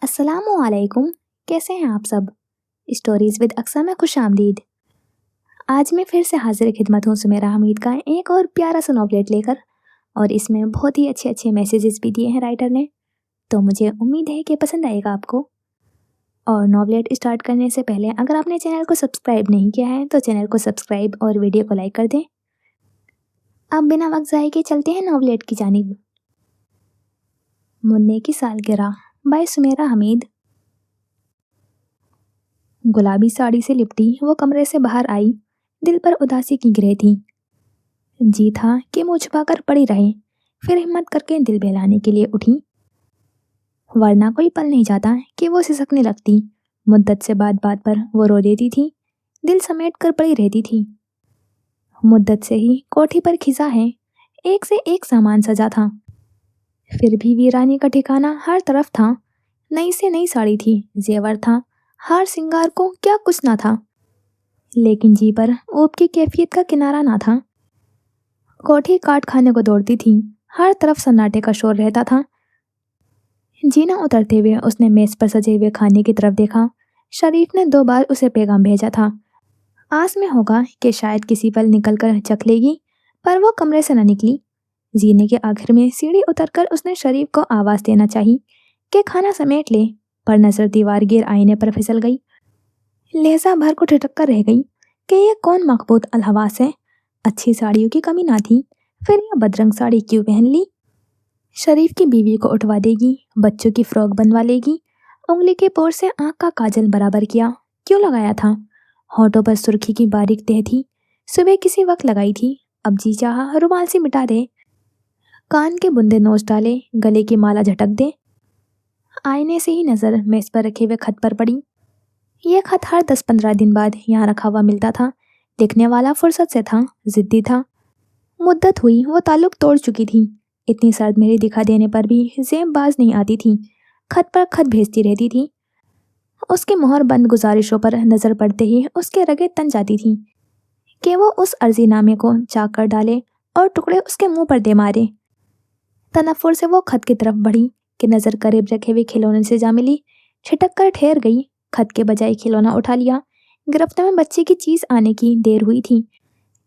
السلام علیکم، کیسے ہیں آپ سب؟ اسٹوریز ود اقسا میں خوش آمدید۔ آج میں پھر سے حاضر خدمت ہوں سمیرہ حمید کا ایک اور پیارا سا ناولٹ لے کر، اور اس میں بہت ہی اچھے اچھے میسیجز بھی دیے ہیں رائٹر نے، تو مجھے امید ہے کہ پسند آئے گا آپ کو۔ اور ناولٹ اسٹارٹ کرنے سے پہلے اگر آپ نے چینل کو سبسکرائب نہیں کیا ہے تو چینل کو سبسکرائب اور ویڈیو کو لائک کر دیں۔ اب بنا وقت ضائع کے چلتے ہیں ناولٹ کی جانب۔ منّے کی سالگرہ بائی سمیرہ حمید۔ گلابی ساڑی سے لپٹی وہ کمرے سے باہر آئی، دل پر اداسی کی گرہ تھی۔ جی تھا کہ منہ چھپا کر پڑی رہے، پھر ہمت کر کے دل بہلانے کے لیے اٹھی، ورنہ کوئی پل نہیں جاتا کہ وہ سسکنے لگتی۔ مدت سے بات بات پر وہ رو دیتی تھی، دل سمیٹ کر پڑی رہتی تھی۔ مدت سے ہی کوٹھی پر کھسا ہے، ایک سے ایک سامان سجا تھا، پھر بھی ویرانی کا ٹھکانہ ہر طرف تھا۔ نئی سے نئی ساڑی تھی، زیور تھا، ہار سنگار کو کیا کچھ نہ تھا، لیکن جی پر اوپ کی کیفیت کا کنارہ نہ تھا۔ کوٹھی کاٹ کھانے کو دوڑتی تھی، ہر طرف سناٹے کا شور رہتا تھا۔ جینا اترتے ہوئے اس نے میز پر سجے ہوئے کھانے کی طرف دیکھا۔ شریف نے 2 بار اسے پیغام بھیجا تھا، آس میں ہوگا کہ شاید کسی پل نکل کر چکھ لے گی، پر وہ کمرے سے نہ نکلی۔ جینے کے آخر میں سیڑھی اتر کر اس نے شریف کو آواز دینا چاہی کہ کھانا سمیٹ لے، پر نظر دیوار گیر آئینے پر پھسل گئی۔ لہجہ بھر کو ٹھٹک کر رہ گئی کہ یہ کون مقبوض الحواس ہے، اچھی ساڑیوں کی کمی نہ تھی، پھر یہ بدرنگ ساڑی کیوں پہن لی؟ شریف کی بیوی کو اٹھوا دے گی، بچوں کی فراک بنوا لے گی، انگلی کے پور سے آنکھ کا کاجل برابر کیا، کیوں لگایا تھا؟ ہونٹوں پر سرخی کی باریک تہ تھی، صبح کسی وقت لگائی تھی، اب جی چاہا رومال سے مٹا دے۔ کان کے بندے نوچ ڈالے، گلے کی مالا جھٹک دے۔ آئینے سے ہی نظر میز پر رکھے ہوئے خط پر پڑی۔ یہ خط ہر 10-15 دن بعد یہاں رکھا ہوا ملتا تھا۔ لکھنے والا فرصت سے تھا، ضدی تھا۔ مدت ہوئی وہ تعلق توڑ چکی تھی، اتنی سرد مہری دکھا دینے پر بھی زیب باز نہیں آتی تھی، خط پر خط بھیجتی رہتی تھی۔ اس کی مہر بند گزارشوں پر نظر پڑتے ہی اس کے رگیں تن جاتی تھیں کہ وہ اس عرضی نامے کو چاک کر ڈالے اور ٹکڑے اس کے منہ پر دے مارے۔ تنفر سے وہ خط کی طرف بڑھی کہ نظر قریب رکھے ہوئے کھلونے سے جا ملی، چھٹک کر ٹھہر گئی، خط کے بجائے کھلونا اٹھا لیا۔ گرفت میں بچے کی چیز آنے کی دیر ہوئی تھی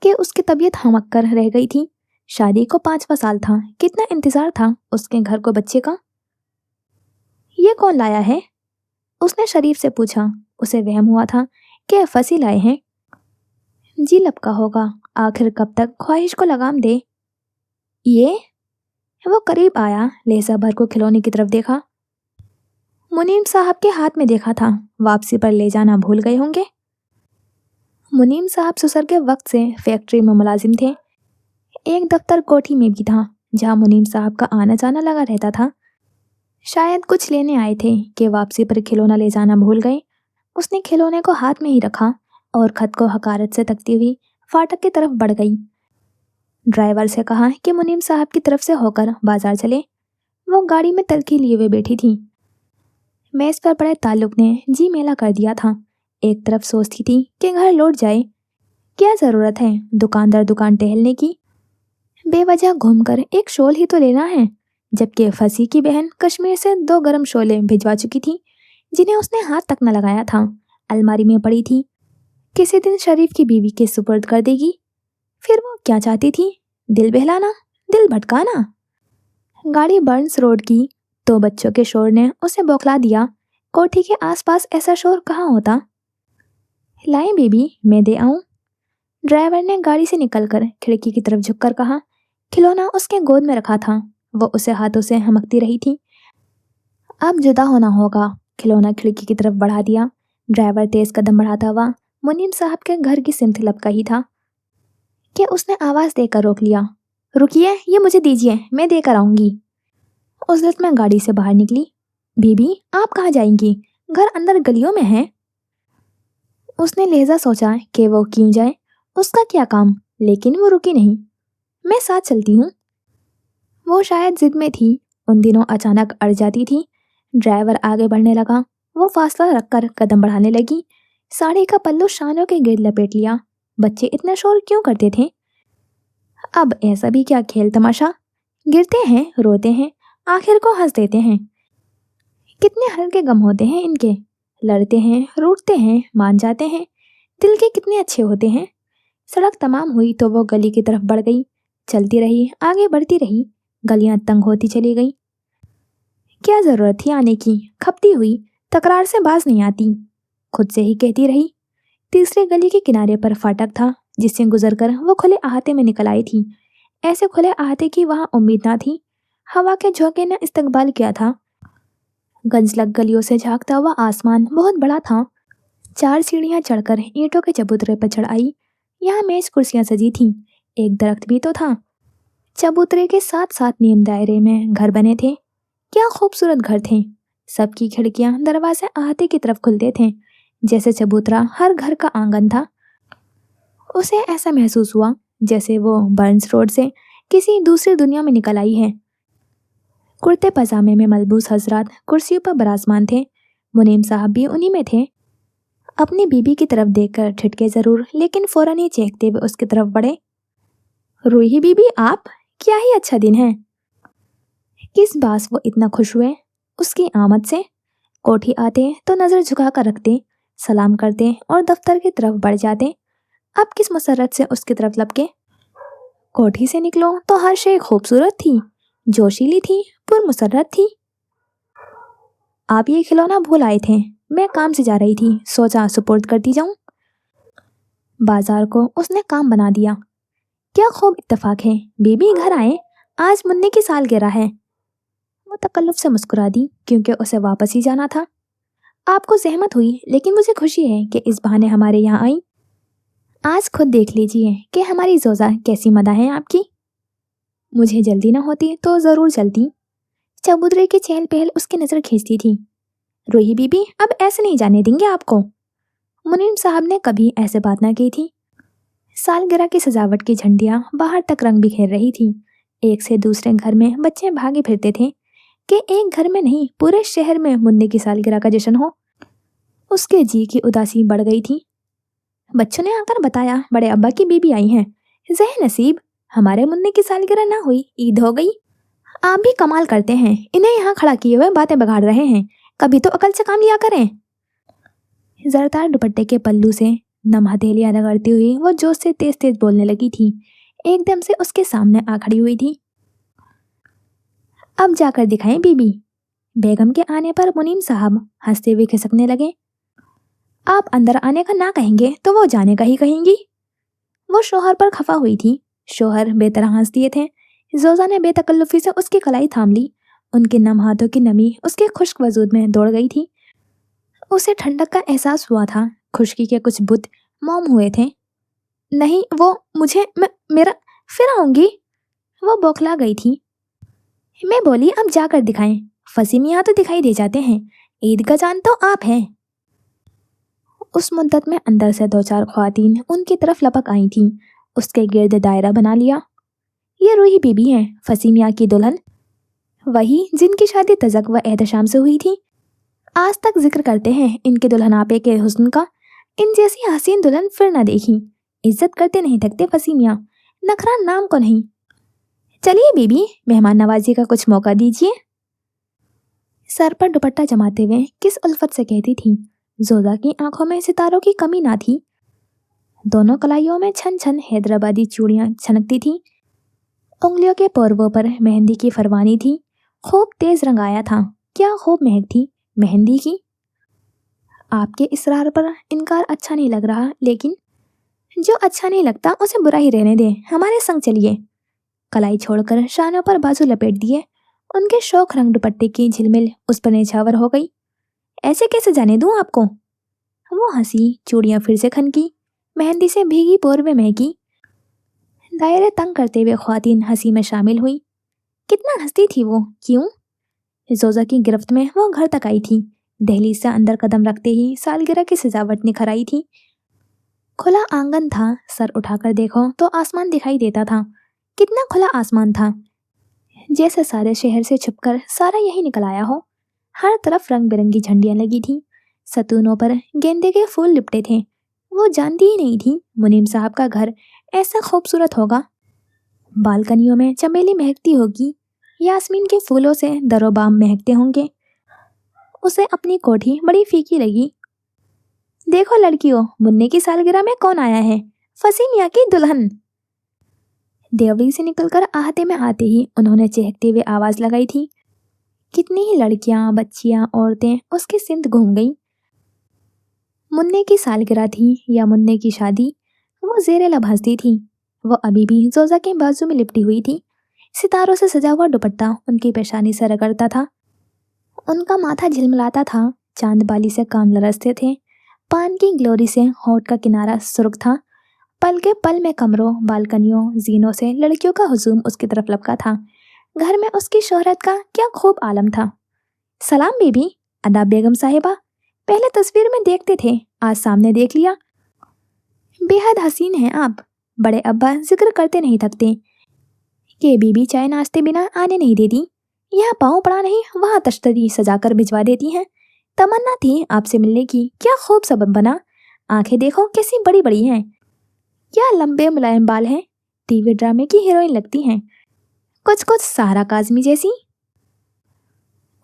کہ اس کی طبیعت ہمک کر رہ گئی تھی۔ شادی کو 5واں سال تھا، کتنا انتظار تھا اس کے گھر کو بچے کا۔ یہ کون لایا ہے؟ اس نے شریف سے پوچھا۔ اسے وہم ہوا تھا کہ فصیح لائے ہیں۔ جی لپکا ہوگا، آخر کب تک خواہش کو لگام دے۔ یہ وہ قریب آیا، لہجہ بھر کو کھلونے کی طرف دیکھا۔ منیم صاحب کے ہاتھ میں دیکھا تھا، واپسی پر لے جانا بھول گئے ہوں گے۔ منیم صاحب سسر کے وقت سے فیکٹری میں ملازم تھے، ایک دفتر کوٹھی میں بھی تھا جہاں منیم صاحب کا آنا جانا لگا رہتا تھا۔ شاید کچھ لینے آئے تھے کہ واپسی پر کھلونا لے جانا بھول گئے۔ اس نے کھلونے کو ہاتھ میں ہی رکھا اور خط کو حقارت سے تکتی ہوئی فاٹک کی طرف بڑھ گئی۔ ڈرائیور سے کہا کہ منیم صاحب کی طرف سے ہو کر بازار چلے۔ وہ گاڑی میں تلخی لیے ہوئے بیٹھی تھی۔ میز پر پڑے تعلق نے جی میلا کر دیا تھا۔ ایک طرف سوچتی تھی کہ گھر لوٹ جائے، کیا ضرورت ہے دکاندار دکان ٹہلنے کی، بے وجہ گھوم کر ایک شال ہی تو لینا ہے، جبکہ فصیح کی بہن کشمیر سے 2 گرم شالیں بھجوا چکی تھی جنہیں اس نے ہاتھ تک نہ لگایا تھا، الماری میں پڑی تھی، کسی دن شریف کی بیوی کے سپرد کر دے گی۔ پھر وہ کیا چاہتی تھی؟ دل بہلانا، دل بھٹکانا۔ گاڑی برنس روڈ کی تو بچوں کے شور نے اسے بوکھلا دیا۔ کوٹھی کے آس پاس ایسا شور کہاں ہوتا؟ لائیں بیبی، میں دے آؤں؟ ڈرائیور نے گاڑی سے نکل کر کھڑکی کی طرف جھک کر کہا۔ کھلونا اس کے گود میں رکھا تھا، وہ اسے ہاتھوں سے ہمکتی رہی تھی۔ اب جدا ہونا ہوگا۔ کھلونا کھڑکی کی طرف بڑھا دیا۔ ڈرائیور تیز قدم بڑھاتا ہوا منیم صاحب کے گھر کی سمت لپکا ہی تھا کہ اس نے آواز دے کر روک لیا۔ رکیے، یہ مجھے دیجیے، میں دے کر آؤں گی۔ عزلت میں گاڑی سے باہر نکلی۔ بی بی آپ کہاں جائیں گی؟ گھر اندر گلیوں میں ہے۔ اس نے لہجہ سوچا کہ وہ کیوں جائے، اس کا کیا کام، لیکن وہ رکی نہیں۔ میں ساتھ چلتی ہوں۔ وہ شاید ضد میں تھی، ان دنوں اچانک اڑ جاتی تھی۔ ڈرائیور آگے بڑھنے لگا، وہ فاصلہ رکھ کر قدم بڑھانے لگی، ساڑی کا پلو شانوں کے گرد لپیٹ لیا۔ بچے اتنا شور کیوں کرتے تھے؟ اب ایسا بھی کیا کھیل تماشا، گرتے ہیں، روتے ہیں، آخر کو ہنس دیتے ہیں۔ कितने हल्के गम होते हैं इनके, लड़ते हैं, रूठते हैं, मान जाते हैं, दिल के कितने अच्छे होते हैं। सड़क तमाम हुई तो वो गली की तरफ बढ़ गई, चलती रही, आगे बढ़ती रही, गलियां तंग होती चली गई। क्या जरूरत थी आने की, खपती हुई तकरार से बाज नहीं आती, खुद से ही कहती रही। तीसरी गली के किनारे पर फाटक था जिससे गुजरकर वो खुले अहाते में निकल आई थी। ऐसे खुले अहाते की वहां उम्मीद ना थी। हवा के झोंके ने इस्तकबाल किया था। गंजलक गलियों से झांकता हुआ आसमान बहुत बड़ा था। 4 सीढ़ियां चढ़कर ईंटों के चबूतरे पर चढ़ आई। यहाँ मेज कुर्सियां सजी थीं। एक दरख्त भी तो था। चबूतरे के साथ साथ नीम दायरे में घर बने थे। क्या खूबसूरत घर थे। सबकी खिड़कियां दरवाजे अहाते की तरफ खुलते थे, जैसे चबूतरा हर घर का आंगन था। उसे ऐसा महसूस हुआ जैसे वो बर्न्स रोड से किसी दूसरी दुनिया में निकल आई है। कुर्ते पजामे में मलबूस हजरात कुर्सियों पर बराजमान थे। मुनीम साहब भी उन्हीं में थे। अपनी बीबी की तरफ देखकर ठिठके जरूर, लेकिन फौरन ही चीखते हुए उसकी तरफ बढ़े। रूही बीबी, आप? क्या ही अच्छा दिन है। किस बात वो इतना खुश हुए उसकी आमद से। कोठी आते तो नजर झुका कर रखते, सलाम करते और दफ्तर की तरफ बढ़ जाते। अब किस मसरत से उसकी तरफ लपके। कोठी से निकलो तो हर शय खूबसूरत थी, जोशीली थी, पुरमुसर्रत थी। आप ये खिलौना भूल आए थे। मैं काम से जा रही थी, सोचा सुपुर्द करती जाऊं। बाजार को उसने काम बना दिया। क्या खूब इत्तेफाक है, बीबी घर आए, आज मुन्ने की सालगिरह है। वो तकल्लुफ से मुस्कुरा दी क्योंकि उसे वापस ही जाना था। आपको जहमत हुई, लेकिन मुझे खुशी है कि इस बहाने हमारे यहाँ आई। आज खुद देख लीजिए कि हमारी जोजा कैसी मदा है आपकी। मुझे जल्दी न होती तो जरूर चलती। चबूतरे की चहल पहल उसकी नजर खींचती थी। रूही बीबी, अब ऐसे नहीं जाने देंगे आपको। मुनीम साहब ने कभी ऐसे बात ना की थी। सालगिरह की सजावट की झंडियां बाहर तक रंग बिखेर रही थी। एक से दूसरे घर में बच्चे भागे फिरते थे कि एक घर में नहीं, पूरे शहर में मुन्ने की सालगिरह का जश्न हो। उसके जी की उदासी बढ़ गई थी। बच्चों ने आकर बताया, बड़े अब्बा की बीबी आई हैं। ज़ह नसीब, हमारे मुन्ने की सालगिरह ना हुई, ईद हो गई। आप भी कमाल करते हैं, इन्हें यहाँ खड़ा किए हुए बातें बगाड़ रहे हैं। कभी तो अकल से काम लिया करें। जरदार दुपट्टे के पल्लू से नम हथेलियां रगड़ती हुई वो जोश से तेज तेज बोलने लगी थी। एकदम से उसके सामने आ खड़ी हुई थी। अब जाकर दिखाएं बीबी। बेगम के आने पर मुनीम साहब हंसते हुए खिसकने लगे। आप अंदर आने का ना कहेंगे तो वो जाने का ही कहेंगी। वो शोहर पर खफा हुई थी। शोहर बेतरह हंस दिए थे। जोजा ने बेतकल्लुफी से उसकी कलाई थाम ली। उनके नम हाथों की नमी उसके खुश्क वजूद में दौड़ गई थी। उसे ठंडक का एहसास हुआ था। खुश्की के कुछ बुत मौम हुए थे। नहीं, वो मुझे मेरा फिर आऊंगी। वो बौखला गई थी। मैं बोली, अब जाकर दिखाएं। फंसी मियाँ तो दिखाई दे जाते हैं, ईद का चांद तो आप हैं। उस मुद्दत में अंदर से 2-4 ख्वातीन उनकी तरफ लपक आई थीं। उसके गिर्द दायरा बना लिया। ये रूही बीबी हैं, फंसी मियाँ की दुल्हन, वही जिनकी शादी तज़क व एहतशाम से हुई थी। आज तक जिक्र करते हैं इनके दुल्हन आपे के हुस्न का। इन जैसी हसीन दुल्हन फिर न देखी। इज्जत करते नहीं थकते फंसी मियाँ, नखरा नाम को नहीं। चलिए बीबी, मेहमान नवाजी का कुछ मौका दीजिए। सर पर दुपट्टा जमाते हुए किस उल्फत से कहती थी। जोजा की आंखों में सितारों की कमी ना थी। दोनों कलाइयों में छन छन हैदराबादी चूड़ियां छनकती थीं। उंगलियों के पोरवों पर मेहंदी की फरवानी थी। खूब तेज रंग आया था। क्या खूब महक थी मेहंदी की। आपके इसरार पर इनकार अच्छा नहीं लग रहा, लेकिन जो अच्छा नहीं लगता उसे बुरा ही रहने दें। हमारे संग चलिए। कलाई छोड़कर शानों पर बाजू लपेट दिए। उनके शौक रंग दुपट्टे की झिलमिल उस पर निछावर हो गई। ऐसे कैसे जाने दूं आपको। वो हंसी, चूड़ियां फिर से खनकी, मेहंदी से भीगी पोरवे महकी। दायरे तंग करते हुए ख्वातीन हंसी में शामिल हुई। कितना हंसती थी वो, क्यों। जोजा की गिरफ्त में वो घर तक आई थी। दहलीज से अंदर कदम रखते ही सालगिरह की सजावट निखर आई थी। खुला आंगन था। सर उठाकर देखो तो आसमान दिखाई देता था। कितना खुला आसमान था, जैसे सारे शहर से छुपकर सारा यही निकल आया हो। हर तरफ रंग बिरंगी झंडियां लगी थीं। सतूनों पर गेंदे के फूल लिपटे थे। वो जानती ही नहीं थी मुनीम साहब का घर ऐसा खूबसूरत होगा। बालकनियों में चमेली महकती होगी, यास्मीन के फूलों से दरोबाम महकते होंगे। उसे अपनी कोठी बड़ी फीकी लगी। देखो लड़कियों, मुन्ने की सालगिरह में कौन आया है, फसी मियाँ की दुल्हन। देवड़ी से निकलकर आहते में आते ही उन्होंने चहकते हुए आवाज लगाई थी। कितनी ही लड़कियां, बच्चियां, औरतें उसके सिंध घूम गईं। मुन्ने की सालगिरह थी या मुन्ने की शादी, वो ज़ेरे लब हंसती थी। वो अभी भी जोजा के बाजू में लिपटी हुई थी। सितारों से सजा हुआ दुपट्टा उनकी पेशानी से रगड़ता था। उनका माथा झिलमिलाता था, चांद बाली से कान लरसते थे, पान की ग्लोरी से होठ का किनारा सुर्ख था। पल के पल में कमरों, बालकनियों, जीनों से लड़कियों का हुजूम उसकी तरफ लपका था। घर में उसकी शोहरत का क्या खूब आलम था। सलाम बीबी, अदा बेगम साहिबा। पहले तस्वीर में देखते थे, आज सामने देख लिया। बेहद हसीन हैं आप। बड़े अब्बा जिक्र करते नहीं थकते कि बीबी चाय नाश्ते बिना आने नहीं देती। यहाँ पाँव पड़ा नहीं, वहाँ तश्तरी सजाकर भिजवा देती हैं। तमन्ना थी आपसे मिलने की, क्या खूब सबब बना। आंखें देखो कैसी बड़ी बड़ी हैं, क्या लंबे मुलायम बाल हैं, टीवी ड्रामे की हीरोइन लगती हैं, कुछ कुछ सहारा काजमी जैसी।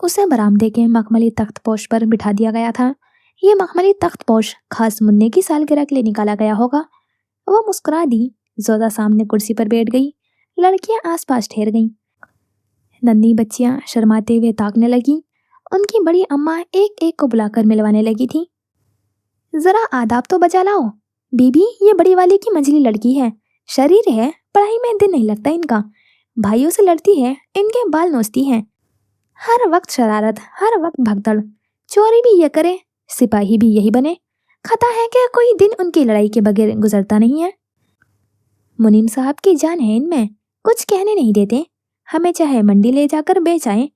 उसे बरामदे के मखमली तख्तपोश पर बिठा दिया गया था। ये मखमली तख्तपोश खास मुन्ने की सालगिरह के लिए निकाला गया होगा। वो मुस्कुरा दी। जोधा सामने कुर्सी पर बैठ गई। लड़कियां आसपास ठहर गईं। नन्ही बच्चियां शर्माते हुए ताकने लगी। उनकी बड़ी अम्मा एक एक को बुलाकर मिलवाने लगी थी। जरा आदाब तो बचा लाओ बीबी, ये बड़ी वाली की मंझली लड़की है, शरीर है, पढ़ाई में दिन नहीं लगता इनका, भाइयों से लड़ती है, इनके बाल नोचती है, हर वक्त शरारत, हर वक्त भगदड़, चोरी भी ये करे, सिपाही भी यही बने। खता है कि कोई दिन उनकी लड़ाई के बगैर गुजरता नहीं है। मुनीम साहब की जान है इनमें, कुछ कहने नहीं देते, हमें चाहे मंडी ले जाकर बेच आए।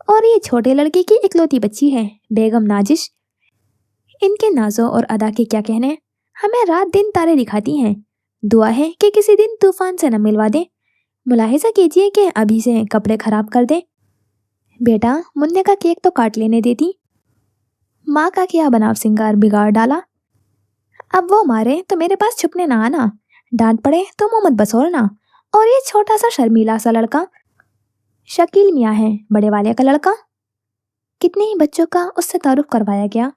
और ये छोटे लड़के की इकलौती बच्ची है, बेगम नाजिश। इनके नाजों और अदा के क्या कहने, हमें रात दिन तारे दिखाती हैं। दुआ है कि किसी दिन तूफान से न मिलवा दे। मुलाहिजा कीजिए कि अभी से कपड़े खराब कर दे। बेटा, मुन्ने का केक तो काट लेने देती। माँ का क्या बनाव सिंगार बिगाड़ डाला। अब वो मारे तो मेरे पास छुपने ना आना, डांट पड़े तो मुंह मत बसोरना। और ये छोटा सा शर्मीला सा लड़का शकील मियाँ है, बड़े वाले का लड़का। कितने ही बच्चों का उससे तारुफ करवाया गया।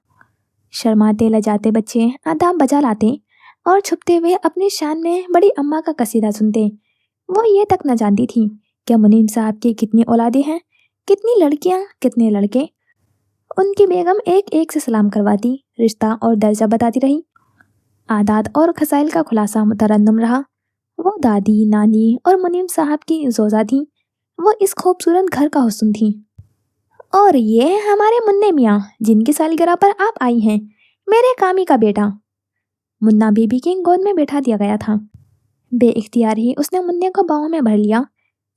शर्माते लजाते बच्चे आदाब बजा लाते और छुपते हुए अपनी शान में बड़ी अम्मा का कसीदा सुनते। वो ये तक न जानती थी कि मुनीम साहब की कितनी औलादें हैं, कितनी लड़कियां, कितने लड़के। उनकी बेगम एक एक से सलाम करवाती, रिश्ता और दर्जा बताती रही। आदात और खसाइल का खुलासा मुतरन्नुम रहा। वो दादी, नानी और मुनीम साहब की जोजा थी। वो इस खूबसूरत घर का हुस्न थी। और ये हमारे मुन्ने मियाँ, जिनकी सालगिरह पर आप आई हैं, मेरे कामी का बेटा। मुन्ना बीबी की गोद में बैठा दिया गया था। बेइख्तियार ही उसने मुन्ने को बाहों में भर लिया।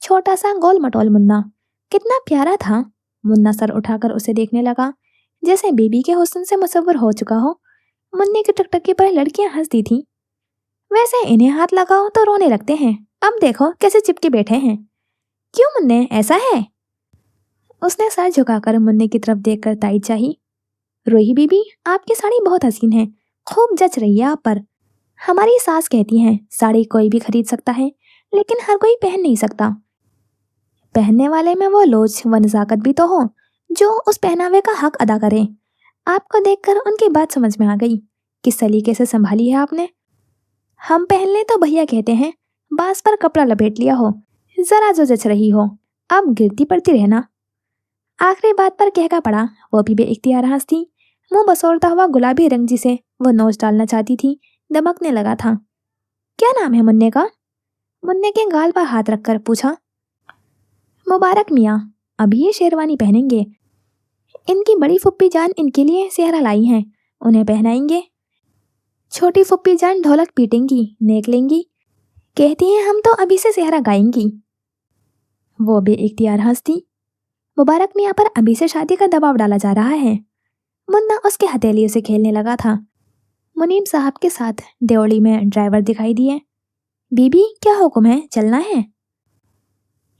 छोटा सा गोल मटोल मुन्ना, कितना प्यारा था। मुन्ना सर उठाकर उसे देखने लगा, जैसे बीबी के हुस्न से मुसव्वर हो चुका हो। मुन्ने की टकटकी पर लड़कियां हंसती थीं। वैसे इन्हें हाथ लगाओ तो रोने लगते हैं, अब देखो कैसे चिपके बैठे हैं। क्यों मुन्ने, ऐसा है? उसने सर झुकाकर मुन्ने की तरफ देखकर ताईद चाही। रोही बीबी, आपकी साड़ी बहुत हसीन है, खूब जच रही है आप पर। हमारी सास कहती हैं साड़ी कोई भी खरीद सकता है, लेकिन हर कोई पहन नहीं सकता। पहनने वाले में वो लोच व नज़ाकत भी तो हो जो उस पहनावे का हक अदा करे। आपको देखकर उनकी बात समझ में आ गई। किस सलीके से संभाली है आपने। हम पहन ले तो भैया कहते हैं बास पर कपड़ा लपेट लिया हो, जरा जो जच रही हो, अब गिरती पड़ती रहना। आखिरी बात पर कहका पड़ा। वो भी बेइख्तियार हंसती। मुंह बसोरता हुआ गुलाबी रंग जिसे वो नोच डालना चाहती थी दमकने लगा था। क्या नाम है मुन्ने का? मुन्ने के गाल पर हाथ रखकर पूछा। मुबारक मियाँ, अभी ये शेरवानी पहनेंगे। इनकी बड़ी फुप्पी जान इनके लिए सेहरा लाई हैं, उन्हें पहनाएंगे। छोटी फुप्पी जान ढोलक पीटेंगी, नेक लेंगी, कहती हैं हम तो अभी से सेहरा गाएंगी। वो बेइख्तियार हंसती। मुबारक मियाँ पर अभी से शादी का दबाव डाला जा रहा है। मुन्ना उसके हथेलियों से खेलने लगा था। मुनीम साहब के साथ देवड़ी में ड्राइवर दिखाई दिए। बीबी, क्या हुक्म है, चलना है?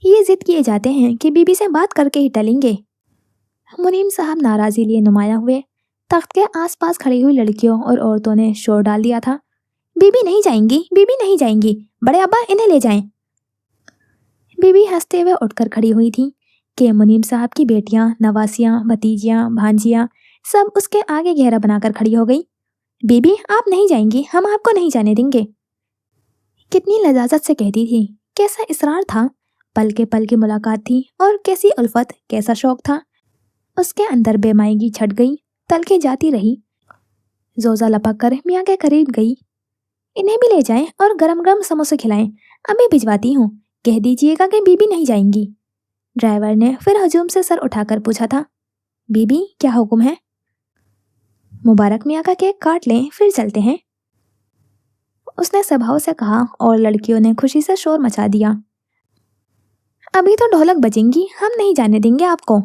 ये जिद किए जाते हैं कि बीबी से बात करके ही टलेंगे। मुनीम साहब नाराजी लिए नुमाया हुए। तख्त के आसपास खड़ी हुई लड़कियों और औरतों ने शोर डाल दिया था। बीबी नहीं जाएंगी, बीबी नहीं जाएंगी, बड़े अब्बा इन्हें ले जाएं। बीबी हंसते हुए उठकर खड़ी हुई थी। کہ मुनीम साहब की बेटियां, नवासियां, भतीजियां, भांजियां सब उसके आगे घेरा बनाकर खड़ी हो गई। बीबी, आप नहीं जाएंगी, हम आपको नहीं जाने देंगे। कितनी लजाजत से कहती थी, कैसा इसरार था। पल की मुलाकात थी और कैसी उल्फत, कैसा शौक था। उसके अंदर बेमायगी छट गई, तलके जाती रही। जोजा लपक कर मियाँ के करीब गई। इन्हें भी ले जाएं और गरम गरम समोसे खिलाएं, अभी भिजवाती हूँ। कह दीजिएगा कि बीबी नहीं जाएंगी। ड्राइवर ने फिर हजूम से सर उठाकर पूछा था, बीबी क्या हुक्म है? मुबारक मियाँ का केक काट लें, फिर चलते हैं, उसने स्वभाव से कहा और लड़कियों ने खुशी से शोर मचा दिया। अभी तो ढोलक बजेंगी, हम नहीं जाने देंगे आपको।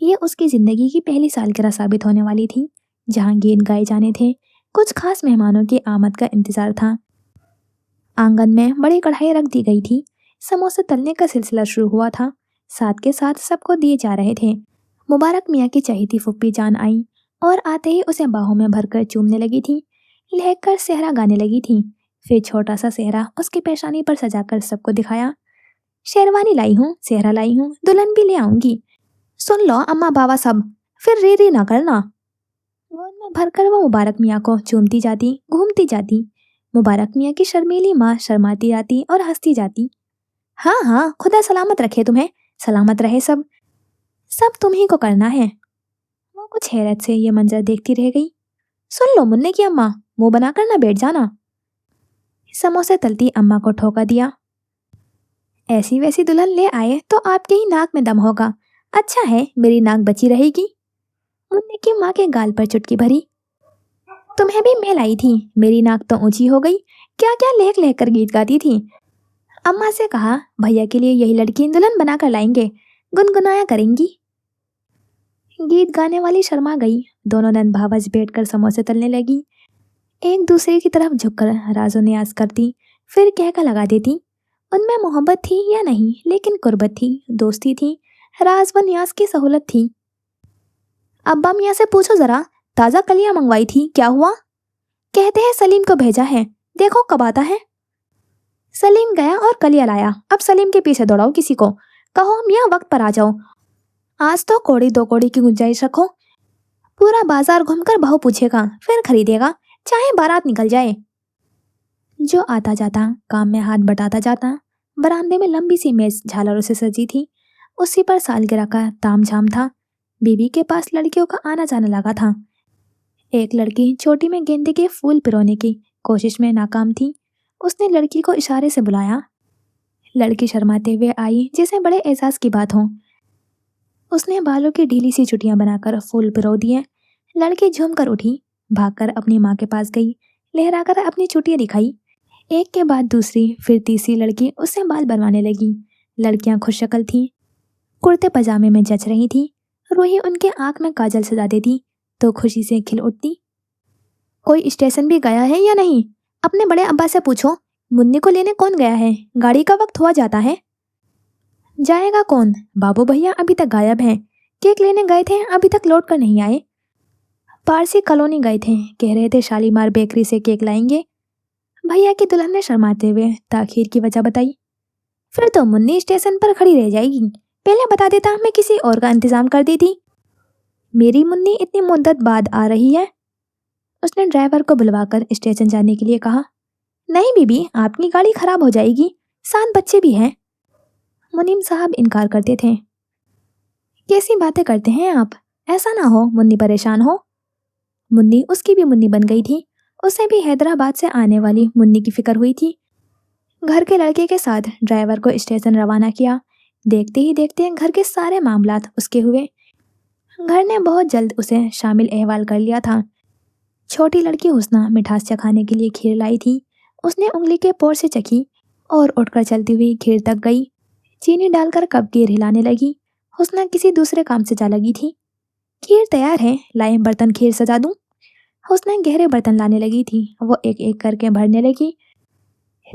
ये उसकी जिंदगी की पहली सालगिरह साबित होने वाली थी, जहाँ गीत गाए जाने थे। कुछ खास मेहमानों की आमद का इंतजार था। आंगन में बड़ी कढ़ाई रख दी गई थी। समोसे तलने का सिलसिला शुरू हुआ था। साथ के साथ सबको दिए जा रहे थे। मुबारक मियाँ की चहेती फुप्पी जान आई और आते ही उसे बाहों में भरकर चूमने लगी थी। लहक कर सेहरा गाने लगी थी। फिर छोटा सा सेहरा उसकी पेशानी पर सजाकर सबको दिखाया। शेरवानी लाई हूँ, सेहरा लाई हूँ, दुल्हन भी ले आऊंगी। सुन लो अम्मा बाबा सब, फिर री री ना करना। गोद में भरकर वो मुबारक मियाँ को चूमती जाती, घूमती जाती। मुबारक मियाँ की शर्मीली माँ शर्माती जाती और हंसती जाती। हाँ हाँ, खुदा सलामत रखे तुम्हें, सलामत रहे सब, सब तुम ही को करना है। वो कुछ हैरत से ये मंजर देखती रह गई। सुन लो मुन्ने की अम्मा, मुंह बनाकर ना बैठ जाना। समोसे तलती अम्मा को ठोका दिया। ऐसी वैसी दुल्हन ले आए तो आपके ही नाक में दम होगा। अच्छा है मेरी नाक बची रहेगी। मुन्ने की माँ के गाल पर चुटकी भरी। तुम्हें भी मैं लाई थी, मेरी नाक तो ऊंची हो गई। क्या क्या लहक लहक कर गीत गाती थी। अम्मा से कहा भैया के लिए यही लड़की दुल्हन बनाकर लाएंगे, गुनगुनाया करेंगी। गीत गाने वाली शर्मा गई। दोनों नंद भावज बैठकर समोसे तलने लगी। एक दूसरे की तरफ झुककर राजो नियाज करती, फिर कहका लगा देती। उनमें मोहब्बत थी या नहीं, लेकिन कुर्बत थी, दोस्ती थी, राज व नियाज की सहूलत थी। अब्बा मियाँ से पूछो जरा, ताज़ा कलियां मंगवाई थी, क्या हुआ? कहते हैं सलीम को भेजा है, देखो कब आता है। सलीम गया और कलिया लाया। अब सलीम के पीछे दौड़ाओ किसी को, कहो मियाँ वक्त पर आ जाओ। आज तो कौड़ी दो कौड़ी की गुंजाइश रखो। पूरा बाजार घूमकर बहू पूछेगा, फिर खरीदेगा, चाहे बारात निकल जाए। जो आता जाता काम में हाथ बटाता जाता। बरामदे में लंबी सी मेज झालरों से सजी थी। उसी पर सालगिरह का तामझाम था। बीबी के पास लड़कियों का आना जाना लगा था। एक लड़की चोटी में गेंदे के फूल पिरोने की कोशिश में नाकाम थी। उसने लड़की को इशारे से बुलाया। लड़की शर्माते हुए आई, जैसे बड़े एहसास की बात हो। उसने बालों की ढीली सी चुटियां बनाकर फूल पिरो दिए। लड़की झूमकर उठी, भागकर अपनी माँ के पास गई, लहराकर अपनी चुटियां दिखाई। एक के बाद दूसरी, फिर तीसरी लड़की उससे बाल बनवाने लगी। लड़कियां खुशशक्ल थीं, कुर्ते पजामे में जच रही थीं। रूही उनके आंख में काजल सजा देती तो खुशी से खिल उठती। कोई स्टेशन भी गया है या नहीं? अपने बड़े अब्बा से पूछो, मुन्नी को लेने कौन गया है? गाड़ी का वक्त हुआ जाता है। जाएगा कौन? बाबू भैया अभी तक गायब हैं। केक लेने गए थे, अभी तक लौट कर नहीं आए। पारसी कॉलोनी गए थे, कह रहे थे शालीमार बेकरी से केक लाएंगे। भैया की दुल्हन ने शर्माते हुए ताखीर की वजह बताई। फिर तो मुन्नी स्टेशन पर खड़ी रह जाएगी, पहले बता देता, मैं किसी और का इंतजाम कर देती। मेरी मुन्नी इतनी मुद्दत बाद आ रही है। उसने ड्राइवर को बुलवाकर स्टेशन जाने के लिए कहा। नहीं बीबी, आपकी गाड़ी खराब हो जाएगी, 7 बच्चे भी हैं। मुनीम साहब इनकार करते थे। कैसी बातें करते हैं आप, ऐसा ना हो मुन्नी परेशान हो। मुन्नी उसकी भी मुन्नी बन गई थी। उसे भी हैदराबाद से आने वाली मुन्नी की फिक्र हुई थी। घर के लड़के के साथ ड्राइवर को स्टेशन रवाना किया। देखते ही देखते घर के सारे मामलात उसके हुए। घर ने बहुत जल्द उसे शामिल अहवाल कर लिया था। छोटी लड़की हुस्ना मिठास चखाने के लिए खीर लाई थी। उसने उंगली के पोर से चखी और उठकर चलती हुई खीर तक गई। चीनी डालकर कप गिर हिलाने लगी। हुस्ना किसी दूसरे काम से जा लगी थी। खीर तैयार है, लाए बर्तन खीर सजा दूं। हुस्ना गहरे बर्तन लाने लगी थी। वो एक एक करके भरने लगी।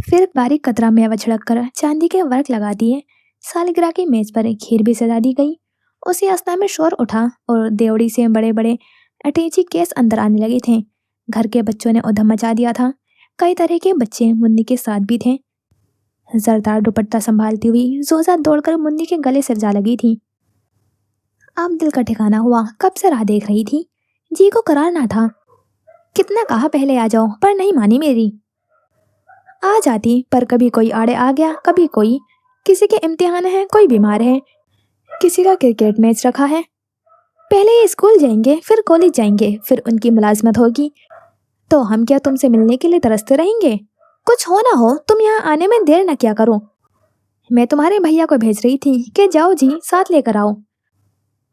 फिर बारीक कतरा मेवा छिड़क कर चांदी के वर्क लगा दिए। सालगिरह की मेज पर खीर भी सजा दी गई। उसी अवस्था में शोर उठा और देवड़ी से बड़े बड़े अटैची केस अंदर आने लगे थे। घर के बच्चों ने उधम मचा दिया था। कई तरह के बच्चे मुन्नी के साथ भी थे। जरदार दुपट्टा संभालती हुई जोजा दौड़कर मुन्नी के गले से जा लगी थी। अब दिल का ठिकाना हुआ, कब से राह देख रही थी। जी को करार ना था। कितना कहा पहले आ जाओ, पर नहीं मानी मेरी। आ जाती, पर कभी कोई आड़े आ गया, कभी कोई। किसी के इम्तिहान है, कोई बीमार है, किसी का क्रिकेट मैच रखा है। पहले ये स्कूल जाएंगे, फिर कॉलेज जाएंगे, फिर उनकी मुलाजमत होगी, तो हम क्या तुमसे मिलने के लिए तरसते रहेंगे? कुछ हो ना हो, तुम यहाँ आने में देर न क्या करो। मैं तुम्हारे भैया को भेज रही थी कि जाओ जी, साथ लेकर आओ।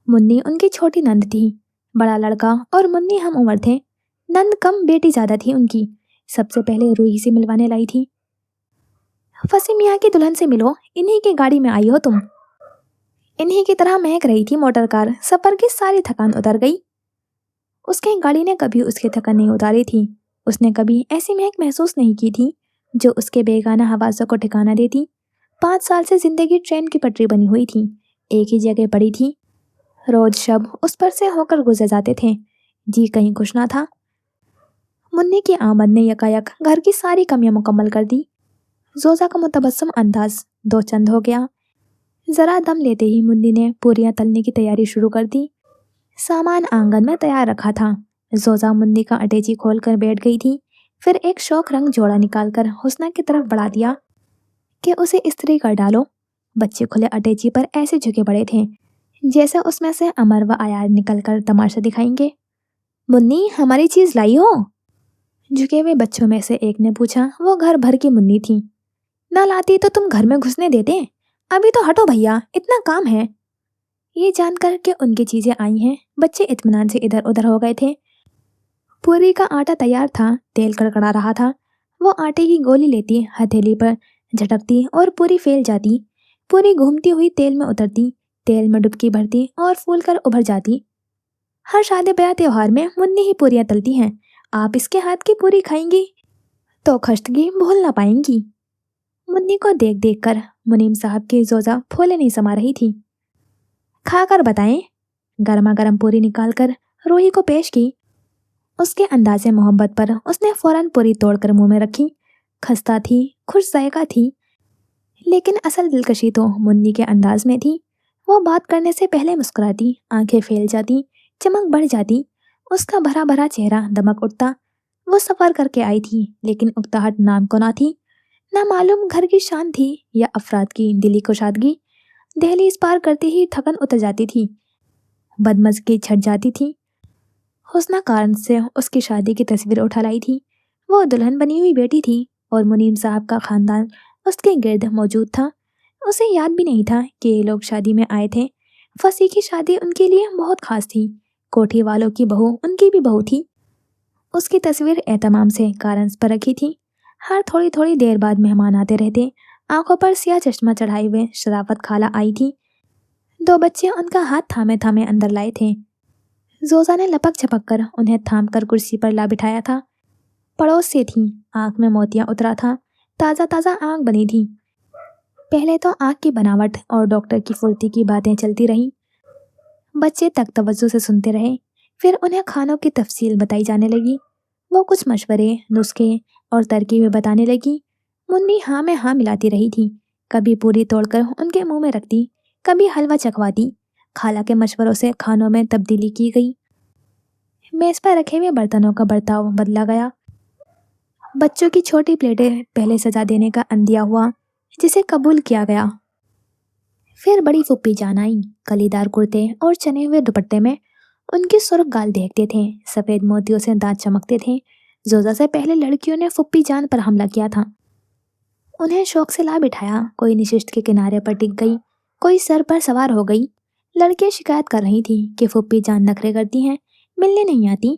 मुन्नी उनकी छोटी नंद थी। बड़ा लड़का और मुन्नी हम उम्र थे। नंद कम, बेटी ज्यादा थी उनकी। सबसे पहले रूही से मिलवाने लाई थी। फसी मियाँ की दुल्हन से मिलो, इन्हीं की गाड़ी में आई हो तुम। इन्हीं की तरह महक रही थी मोटर कार। सफर की सारी थकान उतर गई। उसकी गाड़ी ने कभी उसकी थकान नहीं उतारी थी। उसने कभी ऐसी महक महसूस नहीं की थी जो उसके बेगाना हवासों को ठिकाना देती। 5 साल से जिंदगी ट्रेन की पटरी बनी हुई थी, एक ही जगह पड़ी थी। रोज शब उस पर से होकर गुजर जाते थे। जी कहीं खुश ना था। मुन्नी की आमद ने यकायक घर की सारी कमियां मुकम्मल कर दी। जोजा का मुतबस्सम अंदाज दो चंद हो गया। जरा दम लेते ही मुन्नी ने पूरियां तलने की तैयारी शुरू कर दी। सामान आंगन में तैयार रखा था। जोजा मुन्नी का अटैची खोलकर बैठ गई थी। फिर एक शौक रंग जोड़ा निकालकर हुस्ना की तरफ बढ़ा दिया कि उसे इस्त्री कर डालो। बच्चे खुले अटैची पर ऐसे झुके पड़े थे जैसे उसमें से अमर व आयार निकलकर तमाशा दिखाएंगे। मुन्नी, हमारी चीज लाई हो? झुके हुए बच्चों में से एक ने पूछा। वो घर भर की मुन्नी थी। ना लाती तो तुम घर में घुसने देते? अभी तो हटो भैया, इतना काम है। ये जानकर के उनकी चीजें आई हैं, बच्चे इत्मीनान से इधर उधर हो गए थे। पूरी का आटा तैयार था, तेल कड़कड़ा रहा था। वो आटे की गोली लेती, हथेली पर झटकती और पूरी फैल जाती। पूरी घूमती हुई तेल में उतरती, तेल में डुबकी भरती और फूल कर उभर जाती। हर शादी ब्याह त्योहार में मुन्नी ही पूरियां तलती हैं। आप इसके हाथ की पूरी खाएंगी तो खश्तगी भूल ना पाएंगी। मुन्नी को देख देख कर मुनीम साहब की जोजा फूले नहीं समा रही थी। खाकर बताएं। गर्मा गर्म पूरी निकालकर रूही को पेश की। उसके अंदाजे मोहब्बत पर उसने फौरन पूरी तोड़कर मुंह में रखी। खस्ता थी, खुश जायका थी, लेकिन असल दिलकशी तो मुन्नी के अंदाज में थी। वो बात करने से पहले मुस्कुराती, आंखें फैल जाती, चमक बढ़ जाती, उसका भरा भरा चेहरा दमक उठता। वो सफर करके आई थी, लेकिन उकताहट नाम को ना थी। ना मालूम घर की शान थी या अफराद की दिली कुशादगी। दहलीज पार करते ही थकन उतर जाती थी, बदमज़गी छट जाती थी। हुस्ना कारण से उसकी शादी की तस्वीर उठा लाई थी। वो दुल्हन बनी हुई बेटी थी और मुनीम साहब का खानदान उसके गिर्द मौजूद था। उसे याद भी नहीं था कि ये लोग शादी में आए थे। फसी की शादी उनके लिए बहुत खास थी। कोठी वालों की बहू उनकी भी बहू थी। उसकी तस्वीर एहतमाम से कारंस पर रखी थी। हर थोड़ी थोड़ी देर बाद मेहमान आते रहते। आंखों पर सिया चश्मा चढ़ाए हुए शराफत खाला आई थी। 2 बच्चे उनका हाथ थामे थामे अंदर लाए थे। जोजा ने लपक झपक कर उन्हें थाम कर कुर्सी पर ला बिठाया था। पड़ोस से थी, आंख में मोतियां उतरा था, ताज़ा ताज़ा आंख बनी थी। पहले तो आंख की बनावट और डॉक्टर की फुर्ती की बातें चलती रही। बच्चे तक तवज्जो से सुनते रहे। फिर उन्हें खानों की तफसील बताई जाने लगी। वो कुछ मशवरे, नुस्खे और तरकीबें बताने लगी। मुन्नी हाँ में हाँ मिलाती रही थी। कभी पूरी तोड़कर उनके मुंह में रखती, कभी हलवा चखवाती। खाला के मशवरों से खानों में तब्दीली की गई। मेज पर रखे हुए बर्तनों का बर्ताव बदला गया। बच्चों की छोटी प्लेटें पहले सजा देने का अंदिया हुआ, जिसे कबूल किया गया। फिर बड़ी फुप्पी जान आई, कलीदार कुर्ते और चने हुए दुपट्टे में। उनके सुर्ख गाल देखते थे, सफेद मोतियों से दांत चमकते थे। जोजा से पहले लड़कियों ने फुप्पी जान पर हमला किया था। उन्हें शौक से ला बिठाया। कोई निशिष्ट के किनारे पर टिक गई, कोई सर पर सवार हो गई। लड़कियां शिकायत कर रही थी कि फुप्पी जान नखरे करती हैं, मिलने नहीं आती।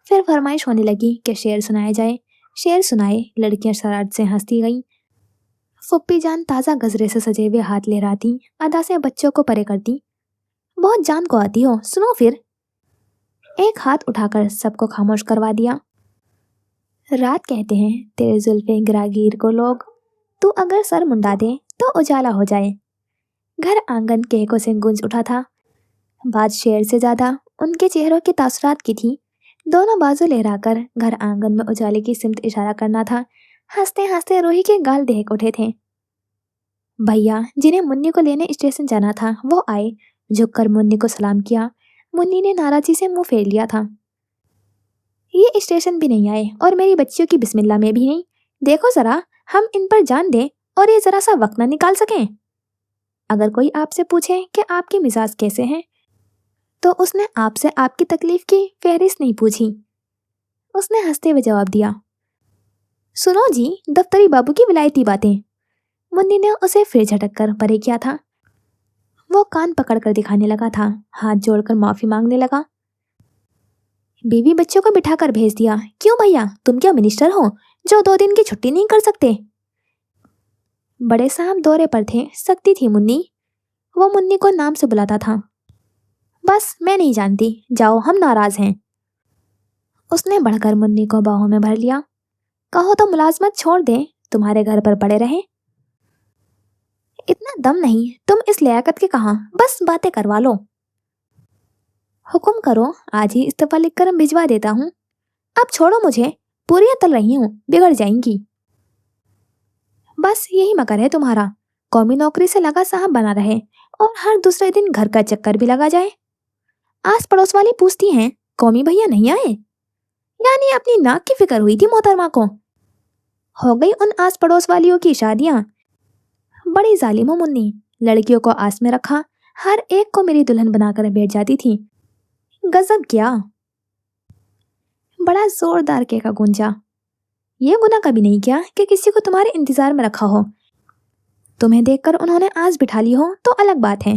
फिर फरमाइश होने लगी कि शेर सुनाया जाए। शेर सुनाए। लड़कियां शरारत से हंसती गईं। फुप्पी जान ताज़ा गजरे से सजे हुए हाथ लहराती, अदा से बच्चों को परे करती। बहुत जान को आती हो, सुनो फिर। एक हाथ उठाकर सबको खामोश करवा दिया। रात कहते हैं तेरे जुल्फे गिरागीर को लोग, तू अगर सर मुंडा दे तो उजाला हो जाए। घर आंगन कहकों से गूंज उठा था। बात शेर से ज्यादा उनके चेहरों की तासरात की थी। दोनों बाजू लहराकर घर आंगन में उजाले की सिमत इशारा करना था। हंसते हंसते रूही के गाल दहक उठे थे। भैया जिन्हें मुन्नी को लेने स्टेशन जाना था वो आए। झुककर मुन्नी को सलाम किया। मुन्नी ने नाराजी से मुंह फेर लिया था। ये स्टेशन भी नहीं आए और मेरी बच्चियों की बिस्मिल्लाह में भी नहीं। देखो जरा, हम इन पर जान दें और ये जरा सा वक्त ना निकाल सकें। अगर कोई आपसे पूछे कि आपके मिजाज कैसे हैं, तो उसने आपसे आपकी तकलीफ की फहरिस्त नहीं पूछी। उसने हंसते हुए जवाब दिया, सुनो जी, दफ्तरी बाबू की विलायती बातें। मुन्नी ने उसे फिर झटक कर परे किया था। वो कान पकड़कर दिखाने लगा था, हाथ जोड़कर माफी मांगने लगा। बीवी बच्चों को बिठाकर भेज दिया। क्यों भैया, तुम क्या मिनिस्टर हो जो 2 दिन की छुट्टी नहीं कर सकते? बड़े साहब दौरे पर थे, सकती थी मुन्नी। वो मुन्नी को नाम से बुलाता था। बस मैं नहीं जानती, जाओ, हम नाराज हैं। उसने बढ़कर मुन्नी को बाहों में भर लिया। कहो तो मुलाजमत छोड़ दें, तुम्हारे घर पर पड़े रहें। इतना दम नहीं तुम इस लियाकत के कहाँ, बस बातें करवा लो। हुक्म करो, आज ही इस्तीफा लिखकर भिजवा देता हूँ। अब छोड़ो मुझे, पूरियां तल रही हूँ, बिगड़ जाएंगी। बस यही मकर है तुम्हारा, कौमी नौकरी से लगा साहब बना रहे और हर दूसरे दिन घर का चक्कर भी लगा जाए। आस पड़ोस वाली पूछती हैं, कौमी भैया नहीं आए? यानी अपनी नाक की फिक्र हुई थी मोहतरमा को। हो गई उन आस पड़ोस वालियों की शादियां। बड़ी जालिम हो मुन्नी, लड़कियों को आस में रखा, हर एक को मेरी दुल्हन बनाकर बैठ जाती थी। गजब किया। बड़ा जोरदार केका गूंजा। ये गुनाह कभी नहीं किया कि किसी को तुम्हारे इंतजार में रखा हो। तुम्हें देखकर उन्होंने आस बिठा ली हो तो अलग बात है।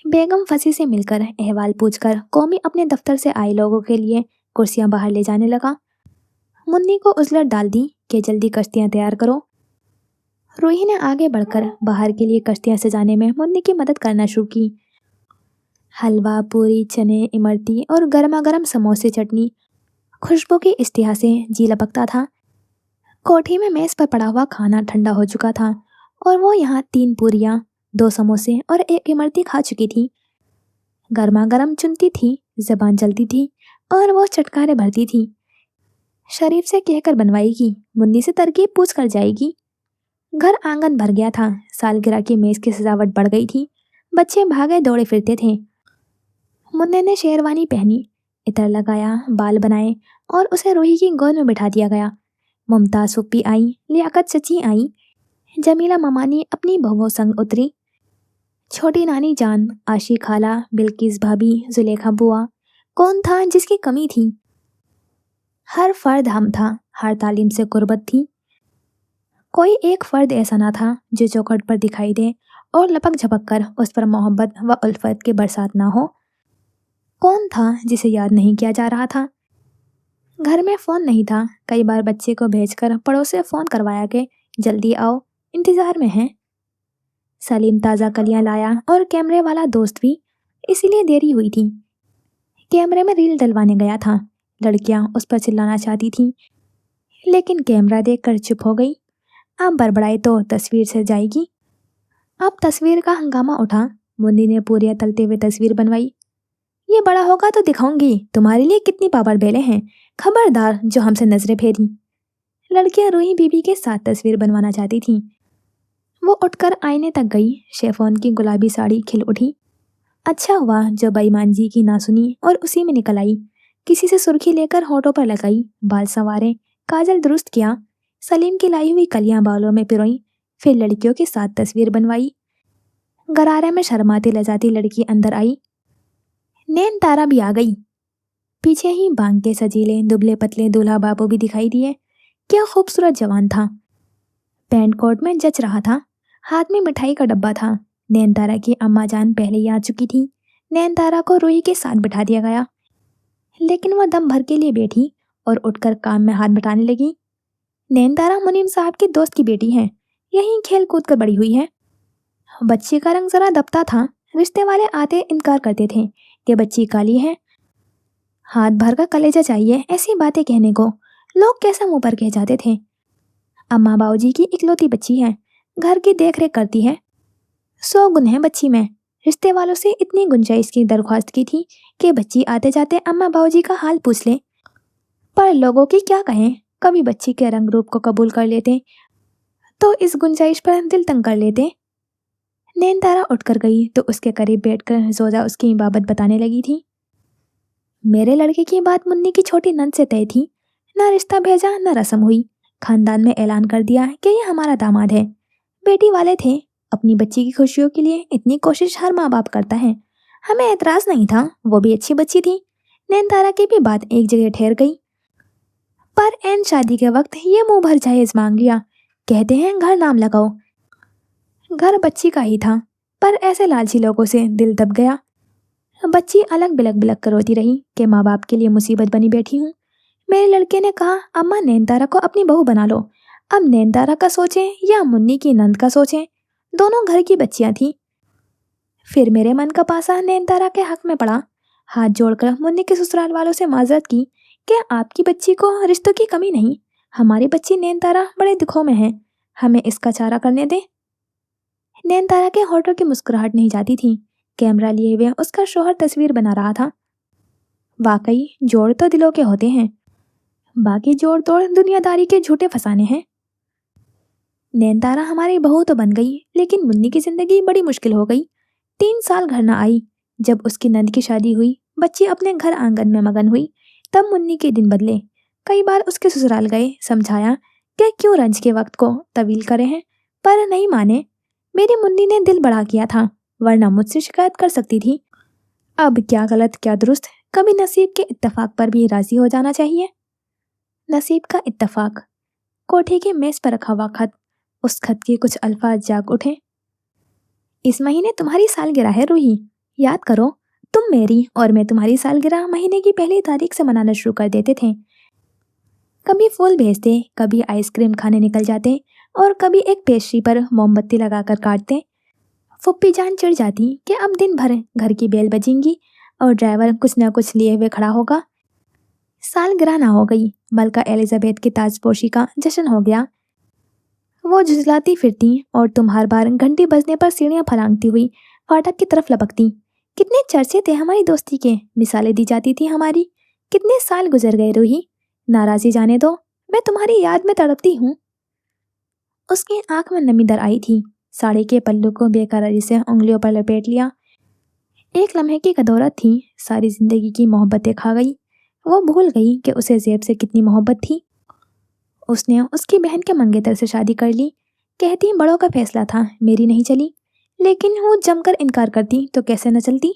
बेगम फंसी से मिलकर अहवाल पूछकर कौमी अपने दफ्तर से आए लोगों के लिए कुर्सियां बाहर ले जाने लगा। मुन्नी को उजलत डाल दी कि जल्दी कश्तियां तैयार करो। रूही ने आगे बढ़कर बाहर के लिए कश्तियां सजाने में मुन्नी की मदद करना शुरू की। हलवा, पूरी, चने, इमरती और गर्मा गर्म समोसे, चटनी, खुशबू की इस्तिहा से जी लपकता था। कोठी में मेज पर पड़ा हुआ खाना ठंडा हो चुका था और वो यहाँ 3 पूरियां, 2 समोसे और 1 इमरती खा चुकी थी। गर्मा गर्म चुनती थी, जबान जलती थी और वो चटकारे भरती थी। शरीफ से कहकर बनवाएगी, मुन्नी से तरकीब पूछ कर जाएगी। घर आंगन भर गया था। सालगिरह की मेज की सजावट बढ़ गई थी। बच्चे भागे दौड़े फिरते थे। मुन्ने ने शेरवानी पहनी, इतर लगाया, बाल बनाए और उसे रूही की गोद में बिठा दिया गया। मुमताज फुप्पी आई, लियाकत चची आई, जमीला ममानी अपनी बहुओं संग उतरी। छोटी नानी जान, आशी खाला, बिल्किस भाभी, जुलेखा बुआ, कौन था जिसकी कमी थी? हर फर्द हम था, हर तालीम से कुर्बत थी। कोई एक फर्द ऐसा ना था जो चौखट पर दिखाई दे और लपक झपक कर उस पर मोहब्बत व उल्फत की बरसात ना हो। कौन था जिसे याद नहीं किया जा रहा था? घर में फ़ोन नहीं था। कई बार बच्चे को भेजकर पड़ोस से फ़ोन करवाया कि जल्दी आओ, इंतज़ार में हैं। सलीम ताज़ा कलियां लाया और कैमरे वाला दोस्त भी, इसीलिए देरी हुई थी। कैमरे में रील डलवाने गया था। लड़कियां उस पर चिल्लाना चाहती थीं, लेकिन कैमरा देखकर चुप हो गई। अब बड़बड़ाई तो तस्वीर से जाएगी। अब तस्वीर का हंगामा उठा। मुन्नी ने पूरी तलते हुए तस्वीर बनवाई। ये बड़ा होगा तो दिखाऊंगी तुम्हारे लिए कितनी पापड़ बेले हैं, खबरदार जो हमसे नजरें फेरी। लड़कियां रूही बीबी के साथ तस्वीर बनवाना चाहती थीं। वो उठकर आईने तक गई। शेफोन की गुलाबी साड़ी खिल उठी। अच्छा हुआ जो बेईमान जी की ना सुनी और उसी में निकल आई। किसी से सुर्खी लेकर होठों पर लगाई, बाल संवारे, काजल दुरुस्त किया, सलीम की लाई हुई कलियां बालों में पिरोई, फिर लड़कियों के साथ तस्वीर बनवाई। गरारे में शर्माती लजाती लड़की अंदर आई। नैन तारा भी आ गई। पीछे ही बांग के सजीले दुबले पतले दूल्हा बाबू भी दिखाई दिए। क्या खूबसूरत जवान था। पैंट कोट में जच रहा था। हाथ में मिठाई का डब्बा था। नैन तारा की अम्मा जान पहले ही आ चुकी थी। नैन तारा को रूही के साथ बिठा दिया गया, लेकिन वह दम भर के लिए बैठी और उठकर काम में हाथ बटाने लगी। नैन तारा मुनीम साहब के दोस्त की बेटी है, यहीं खेल कूद कर बड़ी हुई है। बच्ची का रंग जरा दबता था। रिश्ते वाले आते इनकार करते थे कि बच्ची काली है। हाथ भर का कलेजा चाहिए ऐसी बातें कहने को। लोग कैसा मुंह पर कह जाते थे। अम्मा बाबूजी की इकलौती बच्ची है, घर की देख रेख करती है। 100 गुण है बच्ची में। रिश्ते वालों से इतनी गुंजाइश की दरख्वास्त की थी कि बच्ची आते जाते अम्मा बाबूजी का हाल पूछ ले, पर लोगों की क्या कहें। कभी बच्ची के रंग रूप को कबूल कर लेते تو اس گنجائش پر دل تنگ کر لیتے۔ نینتارا اٹھ کر گئی تو اس کے قریب بیٹھ کر زوزا اس کی بابت بتانے لگی تھی۔ میرے لڑکے کی بات منی کی چھوٹی نند سے طے تھی، نہ رشتہ بھیجا نہ رسم ہوئی، خاندان میں اعلان کر دیا کہ یہ ہمارا داماد ہے۔ بیٹی والے تھے، اپنی بچی کی خوشیوں کے لیے اتنی کوشش ہر ماں باپ کرتا ہے، ہمیں اعتراض نہیں تھا، وہ بھی اچھی بچی تھی۔ نینتارا کی بھی بات ایک جگہ ٹھہر گئی، پر عین شادی کے وقت یہ منہ بھر جہیز مانگ لیا، کہتے ہیں گھر نام لگاؤ۔ گھر بچی کا ہی تھا، پر ایسے لالچی لوگوں سے دل دب گیا۔ بچی الگ بلک بلک کر روتی رہی کہ ماں باپ کے لیے مصیبت بنی بیٹھی ہوں۔ میرے لڑکے نے کہا اماں نینتارا کو اپنی بہو بنا لو۔ اب نینتارا کا سوچیں یا منی کی نند کا سوچیں، دونوں گھر کی بچیاں تھیں۔ پھر میرے من کا پاسا نینتارا کے حق میں پڑا، ہاتھ جوڑ کر منی کے سسرال والوں سے معذرت کی کہ آپ کی بچی کو رشتوں کی کمی نہیں، ہماری بچی نینتارا بڑے دکھوں میں ہے، ہمیں اس کا چارہ کرنے دیں۔ نینتارا کے ہونٹوں کی مسکراہٹ نہیں جاتی تھی، کیمرہ لیے ہوئے اس کا شوہر تصویر بنا رہا تھا۔ واقعی جوڑ تو دلوں کے ہوتے ہیں، باقی جوڑ توڑ دنیا داری کے جھوٹے فسانے ہیں۔ نینتارا ہماری بہو تو بن گئی، لیکن منی کی زندگی بڑی مشکل ہو گئی۔ 3 سال گھر نہ آئی۔ جب اس کی نند کی شادی ہوئی، بچی اپنے گھر آنگن میں مگن ہوئی، تب منی کے دن بدلے۔ کئی بار اس کے سسرال گئے، سمجھایا کہ کیوں رنج کے وقت کو طویل کرے ہیں، پر نہیں مانے۔ میری منی نے دل بڑا کیا تھا، ورنہ مجھ سے شکایت کر سکتی تھی۔ اب کیا غلط کیا درست، کبھی نصیب کے اتفاق پر بھی راضی ہو جانا چاہیے۔ نصیب کا اتفاق۔ کوٹھی کے میز پر رکھا ہوا خط، اس خط کے کچھ الفاظ جاگ اٹھے۔ اس مہینے تمہاری سالگرہ ہے روحی، یاد کرو، تم میری اور میں تمہاری سالگرہ مہینے کی پہلی تاریخ سے منانا شروع کر دیتے تھے۔ کبھی پھول بھیجتے، کبھی آئس کریم کھانے نکل جاتے، اور کبھی ایک پیسٹری پر موم بتی لگا کر کاٹتے۔ پھپھی جان چڑ جاتی کہ اب دن بھر گھر کی بیل بجیں گی اور ڈرائیور کچھ نہ کچھ لیے ہوئے کھڑا ہوگا۔ سالگرہ نہ ہو گئی، ملکہ ایلزابیتھ کی تاج پوشی کا جشن ہو گیا۔ وہ جھجلاتی پھرتی اور تم ہر بار گھنٹی بجنے پر سیڑھیاں پھلانگتی ہوئی فاٹک کی طرف لپکتی۔ کتنے چرچے تھے ہماری دوستی کے، مثالیں دی جاتی تھی ہماری۔ کتنے سال گزر گئے روحی، ناراضی جانے دو، میں تمہاری یاد میں تڑپتی ہوں۔ اس کی آنکھ میں نمی در آئی تھی، ساڑی کے پلو کو بے قراری سے انگلیوں پر لپیٹ لیا۔ ایک لمحے کی قدورت تھی، ساری زندگی کی محبتیں کھا گئی۔ وہ بھول گئی کہ اسے زیب سے کتنی محبت تھی۔ اس نے اس کی بہن کے منگیتر سے شادی کر لی، کہتی بڑوں کا فیصلہ تھا، میری نہیں چلی، لیکن وہ جم کر انکار کرتی تو کیسے نہ چلتی۔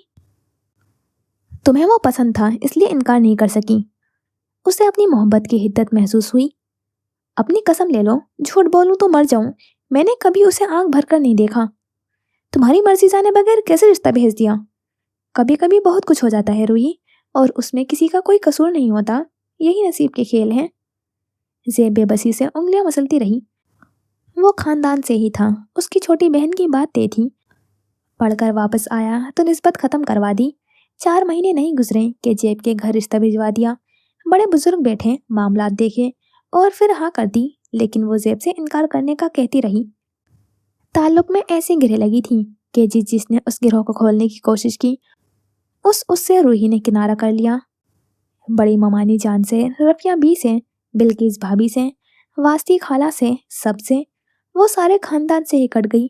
تمہیں وہ پسند تھا اس لیے انکار نہیں کر سکی۔ اسے اپنی محبت کی حدت محسوس ہوئی۔ اپنی قسم لے لو، جھوٹ بولوں تو مر جاؤں، میں نے کبھی اسے آنکھ بھر کر نہیں دیکھا۔ تمہاری مرضی جانے بغیر کیسے رشتہ بھیج دیا؟ کبھی کبھی بہت کچھ ہو جاتا ہے روحی، اور اس میں کسی کا کوئی قصور نہیں ہوتا، یہی نصیب کے کھیل ہیں۔ زیب بے بسی سے انگلیاں مسلتی رہی۔ وہ خاندان سے ہی تھا، اس کی چھوٹی بہن کی بات طے تھی۔ پڑھ کر واپس آیا تو نسبت ختم کروا دی۔ 4 مہینے نہیں گزرے کہ زیب کے گھر رشتہ بھجوا دیا۔ بڑے بزرگ بیٹھے، معاملات دیکھے اور پھر ہاں کر دی، لیکن وہ زیب سے انکار کرنے کا کہتی رہی۔ تعلق میں ایسی گرہ لگی تھی کہ جس نے اس گروہ کو کھولنے کی کوشش کی، اس سے روحی نے کنارہ کر لیا۔ بڑی ممانی جان سے، رفیہ بی سے، بلکیس بھابھی سے، واسطی خالہ سے، سب سے، وہ سارے خاندان سے ہی کٹ گئی۔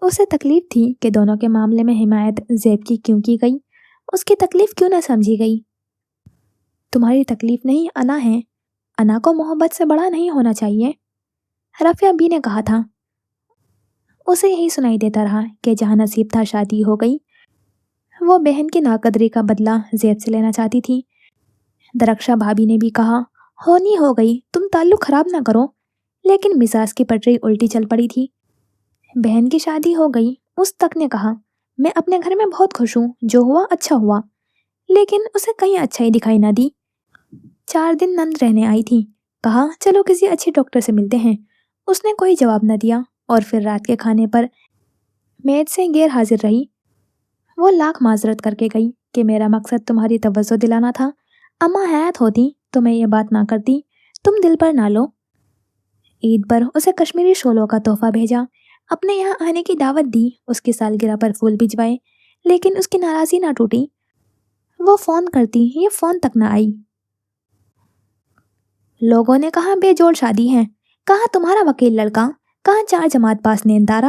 اسے تکلیف تھی کہ دونوں کے معاملے میں حمایت زیب کی کیوں کی گئی، اس کی تکلیف کیوں نہ سمجھی گئی۔ تمہاری تکلیف نہیں، انا ہے، انا کو محبت سے بڑا نہیں ہونا چاہیے، رفیہ بی نے کہا تھا۔ اسے یہی سنائی دیتا رہا کہ جہاں نصیب تھا شادی ہو گئی۔ وہ بہن کی ناقدری کا بدلہ زیب سے لینا چاہتی تھی۔ درخشا بھابھی نے بھی کہا ہونی ہو گئی، تم تعلق خراب نہ کرو، لیکن مزاج کی پٹری الٹی چل پڑی تھی۔ بہن کی شادی ہو گئی، اس تک نے کہا میں اپنے گھر میں بہت خوش ہوں، جو ہوا اچھا ہوا، لیکن اسے کہیں اچھائی دکھائی نہ دی۔ 4 دن نند رہنے آئی تھی، کہا چلو کسی اچھے ڈاکٹر سے ملتے ہیں، اس نے کوئی جواب نہ دیا، اور پھر رات کے کھانے پر میز سے غیر حاضر رہی۔ وہ لاکھ معذرت کر کے گئی کہ میرا مقصد تمہاری توجہ دلانا تھا، اماں حیات ہوتی تو میں یہ بات نہ کرتی، تم دل پر نہ لو۔ عید پر اسے کشمیری شولوں کا تحفہ بھیجا، اپنے یہاں آنے کی دعوت دی، اس کی سالگرہ پر پھول بھجوائے، لیکن اس کی ناراضی نہ ٹوٹی۔ وہ فون کرتی، یہ فون تک نہ آئی۔ لوگوں نے کہا بے جوڑ شادی ہے، کہا تمہارا وکیل لڑکا، कहाँ 4 जमात पास नैनतारा।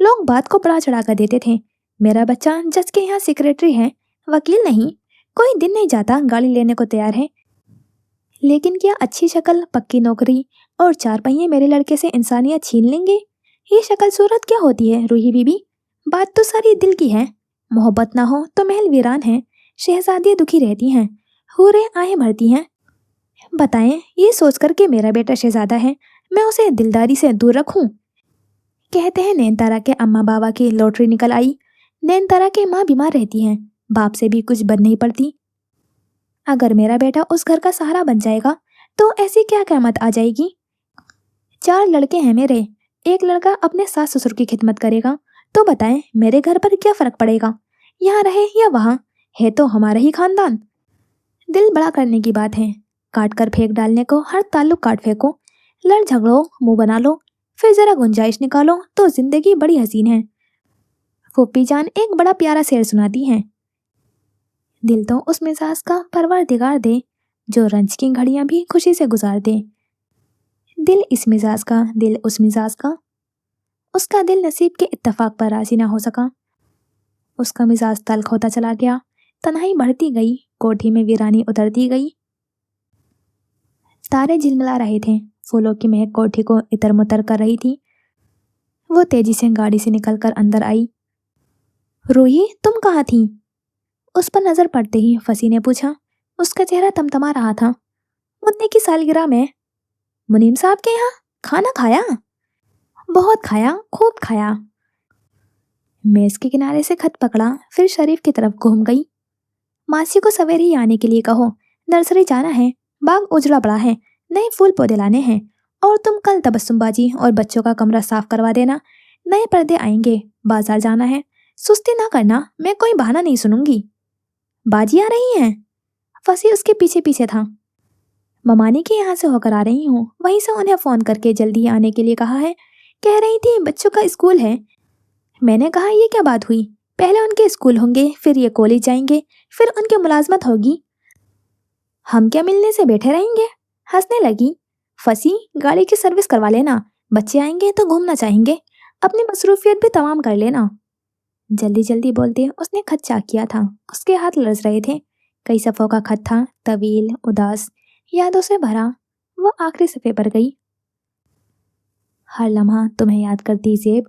लोग बात को बड़ा चढ़ा कर देते थे। मेरा बच्चा जज के यहाँ सेक्रेटरी है, वकील नहीं। कोई दिन नहीं जाता गाड़ी लेने को तैयार है। लेकिन क्या अच्छी शक्ल, पक्की नौकरी और 4 पहिए मेरे लड़के से इंसानियत छीन लेंगे? ये शक्ल सूरत क्या होती है रूही बीबी? बात तो सारी दिल की है। मोहब्बत ना हो तो महल वीरान है, शहजादियाँ दुखी रहती हैं, हूरें आहें भरती हैं। बताएं, ये सोचकर कि मेरा बेटा शहजादा है, मैं उसे दिलदारी से दूर रखूं? कहते हैं नैनतारा के अम्मा बाबा की लॉटरी निकल आई। नैनतारा की माँ बीमार रहती हैं, बाप से भी कुछ बन नहीं पड़ती। अगर मेरा बेटा उस घर का सहारा बन जाएगा तो ऐसी क्या क़यामत आ जाएगी? 4 लड़के हैं मेरे, एक लड़का अपने सास ससुर की खिदमत करेगा, तो बताएं मेरे घर पर क्या फर्क पड़ेगा? यहाँ रहे या वहाँ, है तो हमारा ही खानदान। दिल बड़ा करने की बात है, काट कर फेंक डालने को हर ताल्लुक काट फेंको। लड़ झगड़ो, मुंह बना लो, फिर जरा गुंजाइश निकालो तो जिंदगी बड़ी हसीन है। फूफी जान एक बड़ा प्यारा शेर सुनाती हैं, दिल तो उस मिजाज का परवरदिगार दे, जो रंज की घड़ियां भी खुशी से गुजार दे। दिल इस मिजाज का, दिल उस मिजाज का, उसका दिल नसीब के इत्तेफाक पर राजी ना हो सका। उसका मिजाज तल्ख होता चला गया, तन्हाई बढ़ती गई, कोठी में वीरानी उतरती गई। तारे झिलमिला रहे थे, फूलों की महक कोठी को इतर मुतर कर रही थी। वो तेजी से गाड़ी से निकलकर अंदर आई। रूही, तुम कहाँ थी? उस पर नजर पड़ते ही फसी ने पूछा। उसका चेहरा तमतमा रहा था। मुन्ने की सालगिरह में मुनीम साहब के यहाँ खाना खाया? बहुत खाया, खूब खाया। मेज के किनारे से खत पकड़ा, फिर शरीफ की तरफ घूम गई। मासी को सवेरे ही आने के लिए कहो, नर्सरी जाना है, बाग उजड़ा पड़ा है, नए फूल पौधे लाने हैं। और तुम कल तबस्सुमबाजी और बच्चों का कमरा साफ करवा देना, नए पर्दे आएंगे, बाजार जाना है। सुस्ती ना करना, मैं कोई बहाना नहीं सुनूंगी। बाजी आ रही हैं? फसी उसके पीछे पीछे था। ममानी के यहाँ से होकर आ रही हूँ, वहीं से उन्हें फ़ोन करके जल्दी आने के लिए कहा है। कह रही थी बच्चों का स्कूल है। मैंने कहा ये क्या बात हुई, पहले उनके स्कूल होंगे, फिर ये कॉलेज जाएंगे, फिर उनकी मुलाजमत होगी। हम क्या मिलने से बैठे रहेंगे? हंसने लगी। फसी, गाड़ी की सर्विस करवा लेना, बच्चे आएंगे तो घूमना चाहेंगे, अपनी मसरूफियत भी तमाम कर लेना। जल्दी जल्दी बोलते उसने खत चाक किया था, उसके हाथ लरज रहे थे। कई सफ़ों का खत था, तवील, उदास, यादों से भरा। वो आखिरी सफ़े पर गई। हर लम्हा तुम्हें याद करती ज़ेब।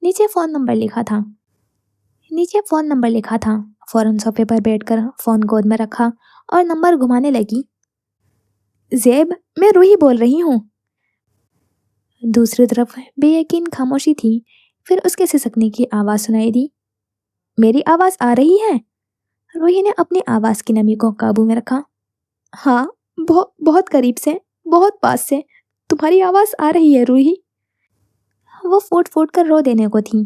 नीचे फ़ोन नंबर लिखा था। फ़ौरन सोफे पर बैठकर फ़ोन गोद में रखा और नंबर घुमाने लगी। ज़ेब, मैं रूही बोल रही हूँ। दूसरी तरफ बेयकीन खामोशी थी, फिर उसके सिसकने की आवाज़ सुनाई दी। मेरी आवाज़ आ रही है? रूही ने अपनी आवाज़ की नमी को काबू में रखा। हाँ, बहुत करीब से, बहुत पास से तुम्हारी आवाज़ आ रही है रूही। वो फूट फूट कर रो देने को थी।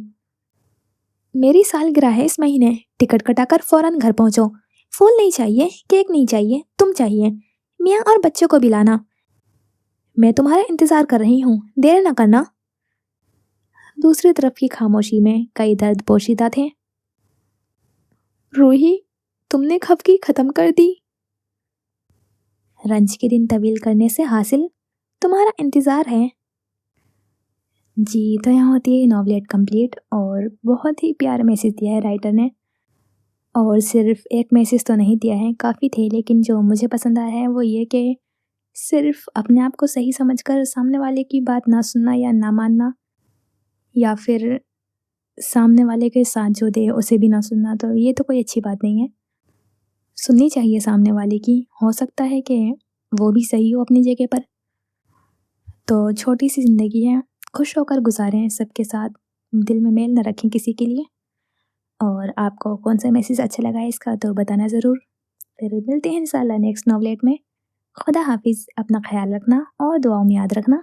मेरी सालगिरह है इस महीने, टिकट कटाकर फौरन घर पहुंचो। फूल नहीं चाहिए, केक नहीं चाहिए, तुम चाहिए। मियाँ और बच्चों को भी लाना। मैं तुम्हारा इंतज़ार कर रही हूँ, देर ना करना। दूसरी तरफ की खामोशी में कई दर्द पोशीदा थे। रूही, तुमने खफगी ख़त्म कर दी। रंज के दिन तवील करने से हासिल तुम्हारा इंतज़ार है। जी, तो यहाँ होती है नॉवलेट कंप्लीट। और बहुत ही प्यारा मैसेज दिया है राइटर ने। और सिर्फ एक मैसेज तो नहीं दिया है, काफ़ी थे, लेकिन जो मुझे पसंद आया है वो ये कि सिर्फ अपने आप को सही समझकर सामने वाले की बात ना सुनना या ना मानना, या फिर सामने वाले के साथ जो दे उसे भी ना सुनना, तो ये तो कोई अच्छी बात नहीं है। सुननी चाहिए सामने वाले की, हो सकता है कि वो भी सही हो अपनी जगह पर। तो छोटी सी ज़िंदगी है, खुश होकर गुजारें सबके साथ, दिल में मेल न रखें किसी के लिए। और आपको कौन सा मैसेज अच्छा लगा है इसका तो बताना ज़रूर। फिर मिलते हैं इंशाल्लाह नेक्स्ट नॉवलेट में। खुदा हाफिज़, अपना ख्याल रखना और दुआओं में याद रखना।